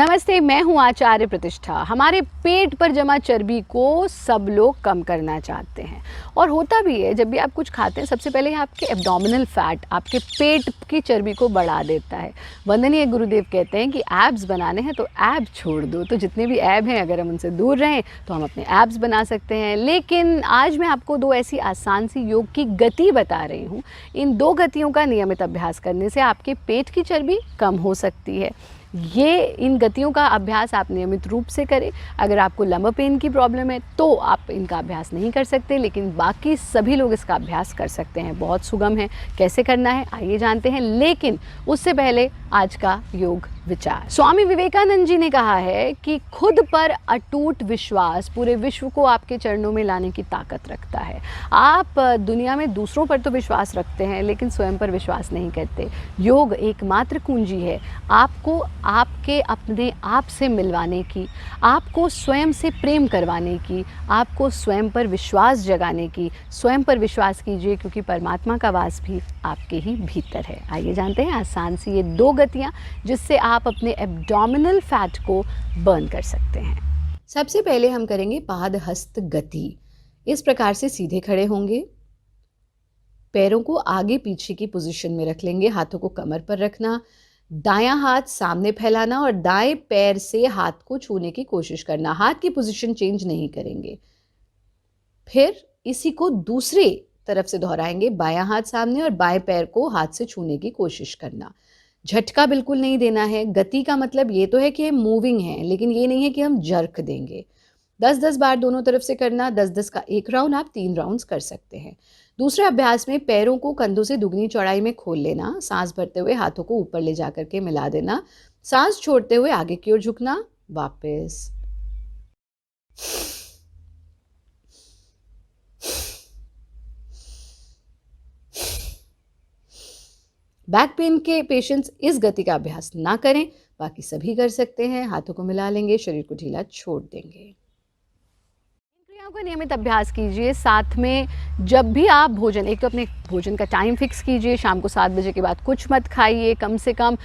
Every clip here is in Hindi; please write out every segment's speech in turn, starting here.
नमस्ते, मैं हूँ आचार्य प्रतिष्ठा। हमारे पेट पर जमा चर्बी को सब लोग कम करना चाहते हैं और होता भी है। जब भी आप कुछ खाते हैं सबसे पले आपके एब्डोमिनल फैट आपके पेट की चर्बी को बढ़ा देता है। वंदनीय गुरुदेव कहते हैं कि एब्स बनाने हैं तो एब छोड़ दो। तो जितने भी एब हैं अगर हम उनसे दूर रहें तो हम अपने एब्स बना सकते हैं। लेकिन आज मैं आपको दो ऐसी आसान सी योग की गति बता रही हूँ। इन दो गतियों का नियमित अभ्यास करने से आपके पेट की चर्बी कम हो सकती है। इन गतियों का अभ्यास आप नियमित रूप से करें। अगर आपको लंबर पेन की प्रॉब्लम है तो आप इनका अभ्यास नहीं कर सकते, लेकिन बाकी सभी लोग इसका अभ्यास कर सकते हैं। बहुत सुगम है। कैसे करना है आइए जानते हैं, लेकिन उससे पहले आज का योग विचार। स्वामी विवेकानंद जी ने कहा है कि खुद पर अटूट विश्वास पूरे विश्व को आपके चरणों में लाने की ताकत रखता है। आप दुनिया में दूसरों पर तो विश्वास रखते हैं लेकिन स्वयं पर विश्वास नहीं करते। योग एकमात्र कुंजी है आपको आपके अपने आप से मिलवाने की, आपको स्वयं से प्रेम करवाने की, आपको स्वयं पर विश्वास जगाने की। स्वयं पर विश्वास कीजिए क्योंकि परमात्मा का वास भी आपके ही भीतर है। आइए जानते हैं आसान सी ये दो गतियाँ जिससे आप अपने एब्डोमिनल फैट को बर्न कर सकते हैं। सबसे पहले हम करेंगे पादहस्त गति। इस प्रकार से सीधे खड़े होंगे, पैरों को आगे पीछे की पोजीशन में रख लेंगे, हाथों को कमर पर रखना, दायां हाथ सामने फैलाना और दाएं पैर से हाथ को छूने की कोशिश करना। हाथ की पोजीशन चेंज नहीं करेंगे। फिर इसी को दूसरी तरफ से दोहराएंगे, बायां हाथ सामने और बाएं पैर को हाथ से छूने की कोशिश करना। झटका बिल्कुल नहीं देना है। गति का मतलब ये तो है कि हम मूविंग हैं, लेकिन ये नहीं है कि हम जर्क देंगे। 10-10 बार दोनों तरफ से करना। 10-10 का एक राउंड आप 3 राउंड्स कर सकते हैं। दूसरे अभ्यास में पैरों को कंधों से दुगनी चौड़ाई में खोल लेना। सांस भरते हुए हाथों को ऊपर ले जाकर के मिला देना। सांस छोड़ते हुए आगे की ओर झुकना। वापस। बैक पेन के पेशेंट्स इस गति का अभ्यास ना करें, बाकी सभी कर सकते हैं। हाथों को मिला लेंगे, शरीर को ढीला छोड़ देंगे। इन क्रियाओं का नियमित अभ्यास कीजिए। साथ में जब भी आप भोजन, एक तो अपने भोजन का टाइम फिक्स कीजिए। शाम को 7 बजे के बाद कुछ मत खाइए। कम से कम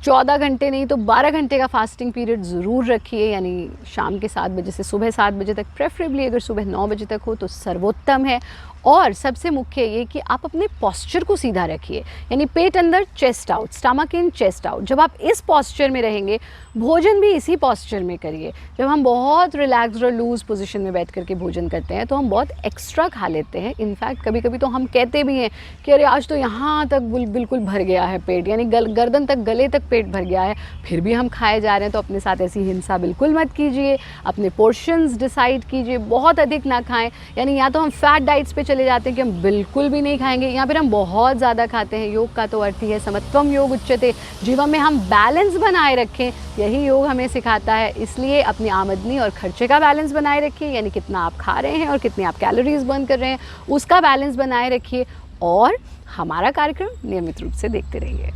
14 घंटे नहीं तो 12 घंटे का फास्टिंग पीरियड ज़रूर रखिए, यानी शाम के 7 बजे से सुबह 7 बजे तक। प्रेफरेबली अगर सुबह 9 बजे तक हो तो सर्वोत्तम है। और सबसे मुख्य ये कि आप अपने पोस्चर को सीधा रखिए, यानी पेट अंदर chest out, stomach in chest out. जब आप इस पोस्चर में रहेंगे, भोजन भी इसी पोस्चर में करिए। जब हम बहुत रिलैक्स्ड और लूज पोजीशन में बैठ करके भोजन करते हैं तो हम बहुत एक्स्ट्रा खा लेते हैं। इनफैक्ट कभी कभी तो हम कहते भी हैं कि अरे आज तो यहाँ तक बिल्कुल भर गया है पेट, यानी गर्दन तक, गले तक पेट भर गया है, फिर भी हम खाए जा रहे हैं। तो अपने साथ ऐसी हिंसा बिल्कुल मत कीजिए। अपने पोर्शंस डिसाइड कीजिए। बहुत अधिक ना खाएं, यानी या तो हम फैट डाइट्स पे चले जाते हैं कि हम बिल्कुल भी नहीं खाएंगे, या फिर हम बहुत ज़्यादा खाते हैं। योग का तो अर्थ ही है समत्वम योग उच्यते। जीवन में हम बैलेंस बनाए रखें, यही योग हमें सिखाता है। इसलिए अपनी आमदनी और खर्चे का बैलेंस बनाए रखिए, यानी कितना आप खा रहे हैं और कितनी आप कैलोरीज बर्न कर रहे हैं उसका बैलेंस बनाए रखिए। और हमारा कार्यक्रम नियमित रूप से देखते रहिए।